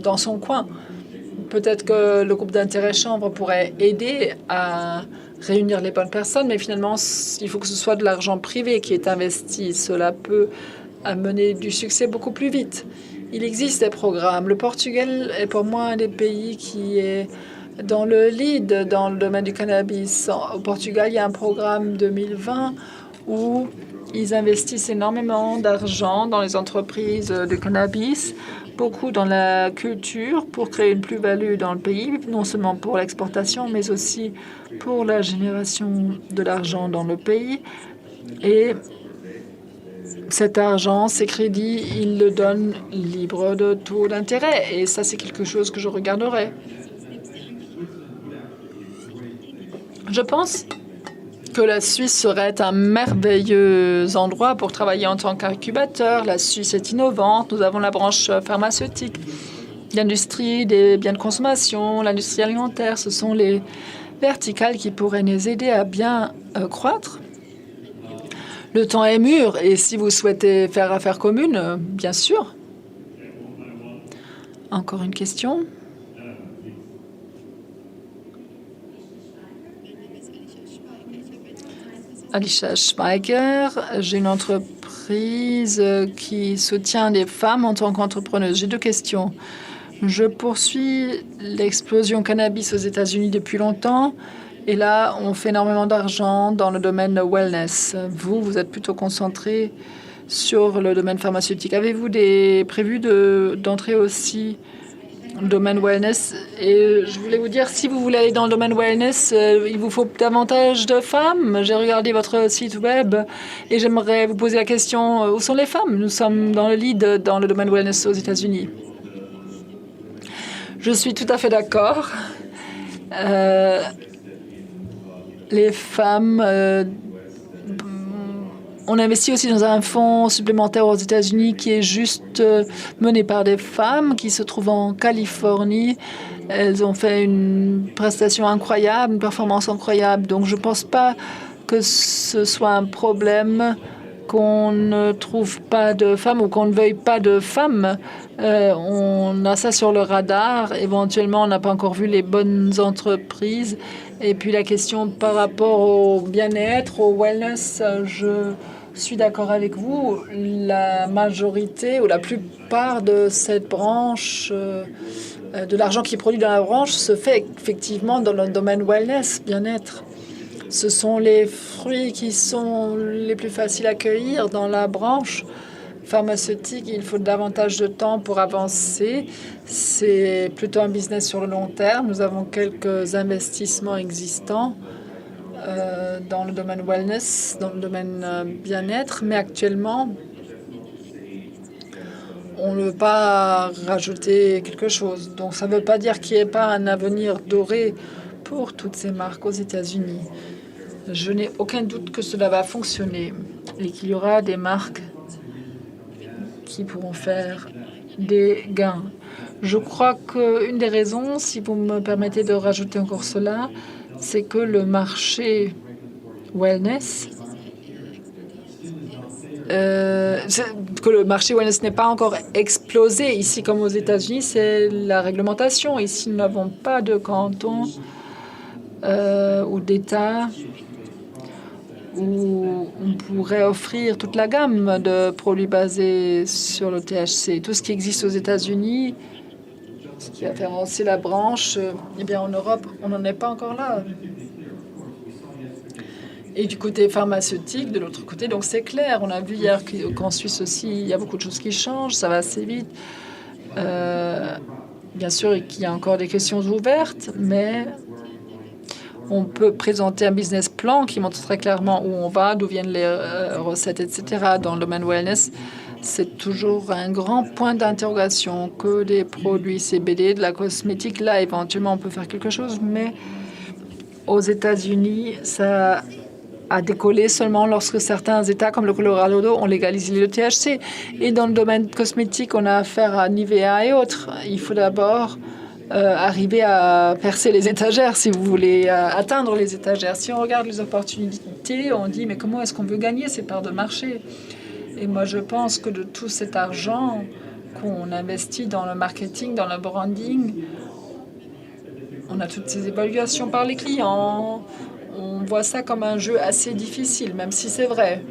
Speaker 1: dans son coin. Peut-être que le groupe d'intérêt chambre pourrait aider à réunir les bonnes personnes, mais finalement, il faut que ce soit de l'argent privé qui est investi. Cela peut amener du succès beaucoup plus vite. Il existe des programmes. Le Portugal est pour moi un des pays qui est dans le lead dans le domaine du cannabis. Au Portugal, il y a un programme 2020 où ils investissent énormément d'argent dans les entreprises de cannabis, beaucoup dans la culture pour créer une plus-value dans le pays, non seulement pour l'exportation, mais aussi pour la génération de l'argent dans le pays. Et cet argent, ces crédits, ils le donnent libre de taux d'intérêt. Et ça, c'est quelque chose que je regarderai. Je pense que la Suisse serait un merveilleux endroit pour travailler en tant qu'incubateur. La Suisse est innovante. Nous avons la branche pharmaceutique, l'industrie des biens de consommation, l'industrie alimentaire. Ce sont les verticales qui pourraient nous aider à bien croître. Le temps est mûr et si vous souhaitez faire affaire commune, bien sûr. Encore une question? Alicia Schweiger, j'ai une entreprise qui soutient les femmes en tant qu'entrepreneuse. J'ai 2 questions. Je poursuis l'explosion cannabis aux États-Unis depuis longtemps. Et là, on fait énormément d'argent dans le domaine wellness. Vous êtes plutôt concentré sur le domaine pharmaceutique. Avez-vous des prévus d'entrer aussi dans le domaine wellness? Et je voulais vous dire, si vous voulez aller dans le domaine wellness, il vous faut davantage de femmes. J'ai regardé votre site web et j'aimerais vous poser la question, où sont les femmes? Nous sommes dans le lead dans le domaine wellness aux États-Unis. Je suis tout à fait d'accord. Les femmes, on investit aussi dans un fonds supplémentaire aux États-Unis qui est juste mené par des femmes qui se trouvent en Californie. Elles ont fait une prestation incroyable, une performance incroyable. Donc, je ne pense pas que ce soit un problème qu'on ne trouve pas de femmes ou qu'on ne veuille pas de femmes. On a ça sur le radar. Éventuellement, on n'a pas encore vu les bonnes entreprises. Et puis la question par rapport au bien-être, au wellness, je suis d'accord avec vous. La majorité ou la plupart de cette branche, de l'argent qui est produit dans la branche, se fait effectivement dans le domaine wellness, bien-être. Ce sont les fruits qui sont les plus faciles à cueillir dans la branche pharmaceutique. Il faut davantage de temps pour avancer. C'est plutôt un business sur le long terme. Nous avons quelques investissements existants dans le domaine wellness, dans le domaine bien-être, mais actuellement, on ne veut pas rajouter quelque chose. Donc ça ne veut pas dire qu'il n'y ait pas un avenir doré pour toutes ces marques aux États-Unis. Je n'ai aucun doute que cela va fonctionner et qu'il y aura des marques qui pourront faire des gains. Je crois qu'une des raisons, si vous me permettez de rajouter encore cela, c'est que le marché wellness, que le marché wellness n'est pas encore explosé. Ici, comme aux États-Unis, c'est la réglementation. Ici, nous n'avons pas de canton ou d'État où on pourrait offrir toute la gamme de produits basés sur le THC. Tout ce qui existe aux États-Unis, ce qui a fait avancer la branche, eh bien en Europe, on n'en est pas encore là. Et du côté pharmaceutique, de l'autre côté, donc c'est clair. On a vu hier qu'en Suisse aussi, il y a beaucoup de choses qui changent, ça va assez vite. Bien sûr, qu'il y a encore des questions ouvertes, mais on peut présenter un business plan qui montre très clairement où on va, d'où viennent les recettes, etc. Dans le domaine wellness, c'est toujours un grand point d'interrogation que des produits CBD, de la cosmétique. Là, éventuellement, on peut faire quelque chose, mais aux États-Unis, ça a décollé seulement lorsque certains États, comme le Colorado, ont légalisé le THC. Et dans le domaine cosmétique, on a affaire à Nivea et autres. Il faut d'abord arriver à percer les étagères si vous voulez atteindre les étagères. Si on regarde les opportunités, on dit mais comment est-ce qu'on veut gagner ces parts de marché? Et moi, je pense que de tout cet argent qu'on investit dans le marketing, dans le branding, on a toutes ces évaluations par les clients. On voit ça comme un jeu assez difficile, même si c'est vrai.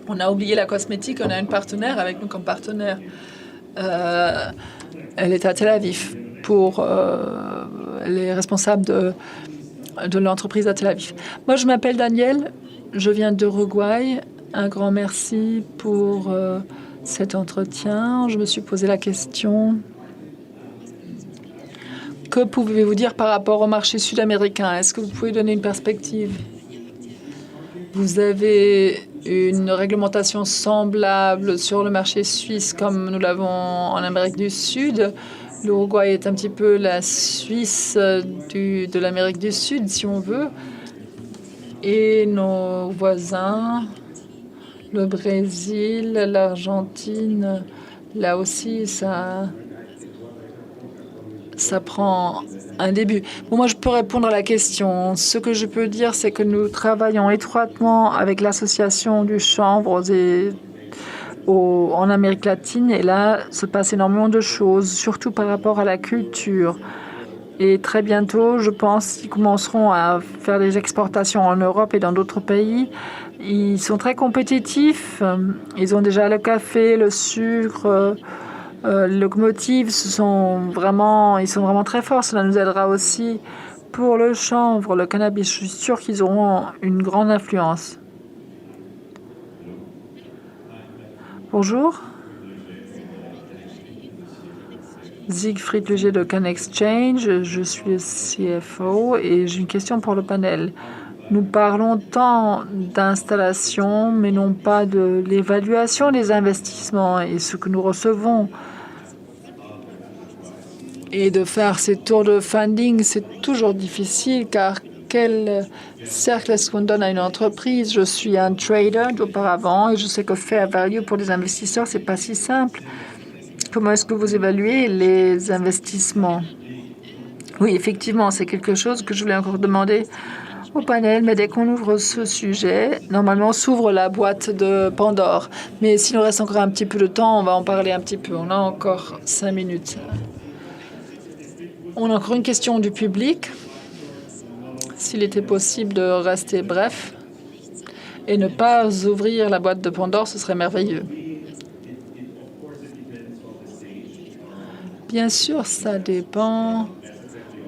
Speaker 1: On a oublié la cosmétique, on a une partenaire avec nous comme partenaire. Elle est à Tel Aviv pour les responsables de l'entreprise à Tel Aviv. Moi, je m'appelle Daniel, je viens d'Uruguay. Un grand merci pour cet entretien. Je me suis posé la question... Que pouvez-vous dire par rapport au marché sud-américain? Est-ce que vous pouvez donner une perspective? Vous avez une réglementation semblable sur le marché suisse comme nous l'avons en Amérique du Sud. L'Uruguay est un petit peu la Suisse de l'Amérique du Sud, si on veut. Et nos voisins, le Brésil, l'Argentine, là aussi, ça prend un début. Bon, moi, je peux répondre à la question. Ce que je peux dire, c'est que nous travaillons étroitement avec l'association du chanvre en Amérique latine. Et là, se passe énormément de choses, surtout par rapport à la culture. Et très bientôt, je pense qu'ils commenceront à faire des exportations en Europe et dans d'autres pays. Ils sont très compétitifs. Ils ont déjà le café, le sucre... les locomotives, ils sont vraiment très forts. Cela nous aidera aussi pour le chanvre, le cannabis. Je suis sûre qu'ils auront une grande influence. Bonjour. Siegfried Leger de Can Exchange. Je suis le CFO et j'ai une question pour le panel. Nous parlons tant d'installation, mais non pas de l'évaluation des investissements et ce que nous recevons. Et de faire ces tours de funding, c'est toujours difficile car quel cercle est-ce qu'on donne à une entreprise? Je suis un trader d'auparavant et je sais que fair value pour les investisseurs, c'est pas si simple. Comment est-ce que vous évaluez les investissements? Oui, effectivement, c'est quelque chose que je voulais encore demander au panel, mais dès qu'on ouvre ce sujet, normalement, on s'ouvre la boîte de Pandore. Mais s'il nous reste encore un petit peu de temps, on va en parler un petit peu. On a encore 5 minutes. On a encore une question du public. S'il était possible de rester bref et ne pas ouvrir la boîte de Pandore, ce serait merveilleux. Bien sûr, ça dépend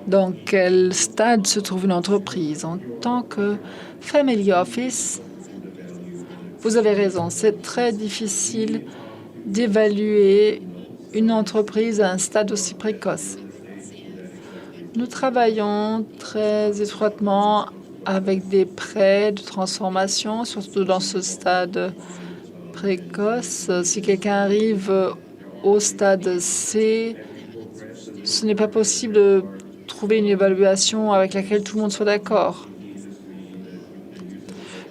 Speaker 1: dans quel stade se trouve une entreprise. En tant que family office, vous avez raison, c'est très difficile d'évaluer une entreprise à un stade aussi précoce. Nous travaillons très étroitement avec des prêts de transformation, surtout dans ce stade précoce. Si quelqu'un arrive au stade C, ce n'est pas possible de trouver une évaluation avec laquelle tout le monde soit d'accord.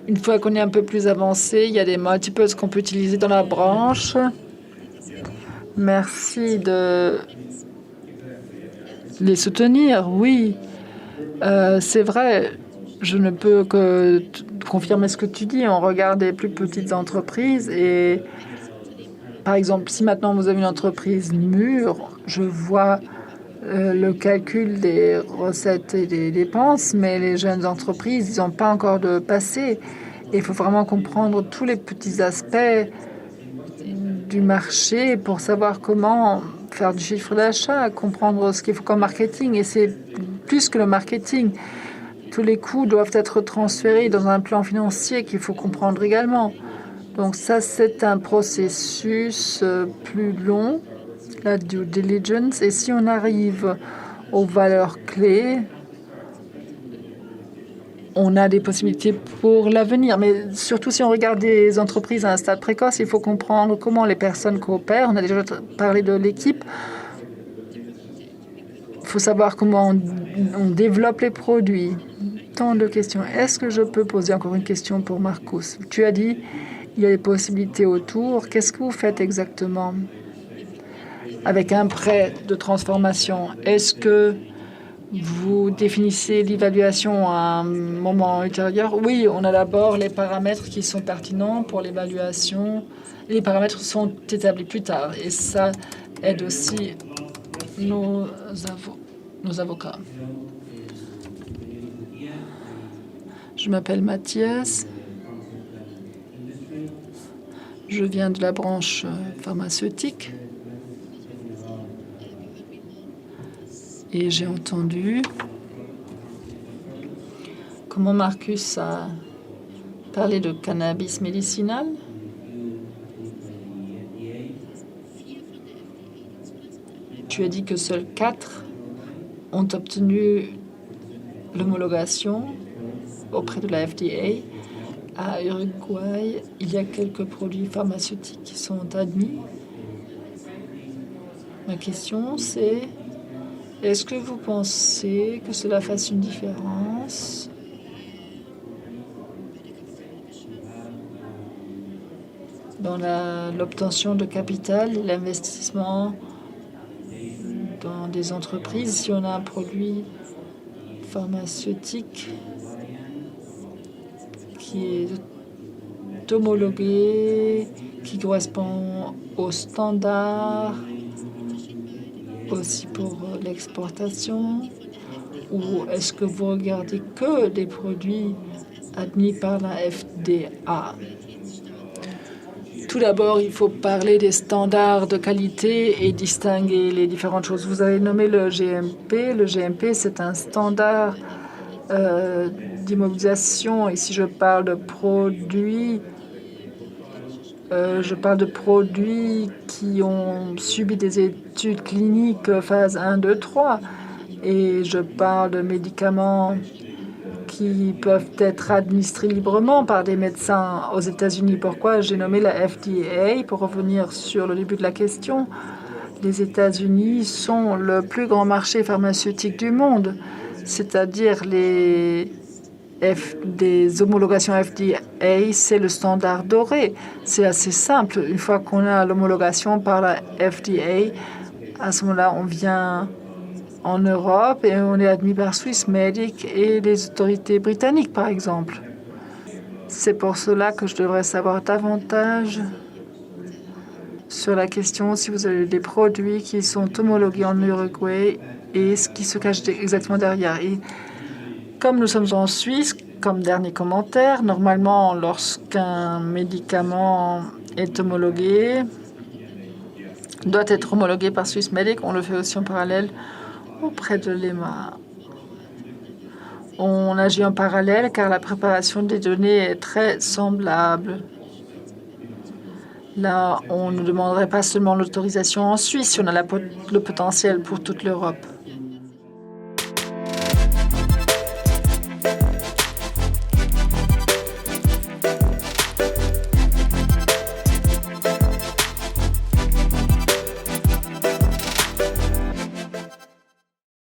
Speaker 1: Une fois qu'on est un peu plus avancé, il y a des multiples qu'on peut utiliser dans la branche. Merci de les soutenir, oui. C'est vrai, je ne peux que confirmer ce que tu dis. On regarde les plus petites entreprises et, par exemple, si maintenant vous avez une entreprise mûre, je vois le calcul des recettes et des dépenses, mais les jeunes entreprises, ils n'ont pas encore de passé. Il faut vraiment comprendre tous les petits aspects du marché pour savoir comment faire du chiffre d'achat, comprendre ce qu'il faut comme marketing. Et c'est plus que le marketing. Tous les coûts doivent être transférés dans un plan financier qu'il faut comprendre également. Donc ça, c'est un processus plus long, la due diligence. Et si on arrive aux valeurs clés, on a des possibilités pour l'avenir. Mais surtout, si on regarde des entreprises à un stade précoce, il faut comprendre comment les personnes coopèrent. On a déjà parlé de l'équipe. Il faut savoir comment on développe les produits. Tant de questions. Est-ce que je peux poser encore une question pour Marcus? Tu as dit il y a des possibilités autour. Qu'est-ce que vous faites exactement avec un prêt de transformation? Est-ce que vous définissez l'évaluation à un moment ultérieur? Oui, on a d'abord les paramètres qui sont pertinents pour l'évaluation. Les paramètres sont établis plus tard et ça aide aussi nos avocats. Je m'appelle Mathias. Je viens de la branche pharmaceutique. Et j'ai entendu comment Marcus a parlé de cannabis médicinal. Tu as dit que seuls 4 ont obtenu l'homologation auprès de la FDA. À Uruguay, il y a quelques produits pharmaceutiques qui sont admis. Ma question, c'est est-ce que vous pensez que cela fasse une différence dans l'obtention de capital et l'investissement dans des entreprises si on a un produit pharmaceutique qui est homologué, qui correspond aux standards aussi pour l'exportation, ou est-ce que vous regardez que des produits admis par la FDA? Tout d'abord, il faut parler des standards de qualité et distinguer les différentes choses. Vous avez nommé le GMP. Le GMP, c'est un standard d'immobilisation. Et si je parle de produits, qui ont subi des études cliniques phase 1, 2, 3. Et je parle de médicaments qui peuvent être administrés librement par des médecins aux États-Unis. Pourquoi j'ai nommé la FDA? Pour revenir sur le début de la question, les États-Unis sont le plus grand marché pharmaceutique du monde, c'est-à-dire des homologations FDA, c'est le standard doré. C'est assez simple. Une fois qu'on a l'homologation par la FDA, à ce moment-là, on vient en Europe et on est admis par Swissmedic et les autorités britanniques, par exemple. C'est pour cela que je devrais savoir davantage sur la question si vous avez des produits qui sont homologués en Uruguay et ce qui se cache exactement derrière. Et comme nous sommes en Suisse, comme dernier commentaire, normalement, lorsqu'un médicament est homologué, doit être homologué par Swissmedic, on le fait aussi en parallèle auprès de l'EMA. On agit en parallèle car la préparation des données est très semblable. Là, on ne demanderait pas seulement l'autorisation en Suisse si on a le potentiel pour toute l'Europe.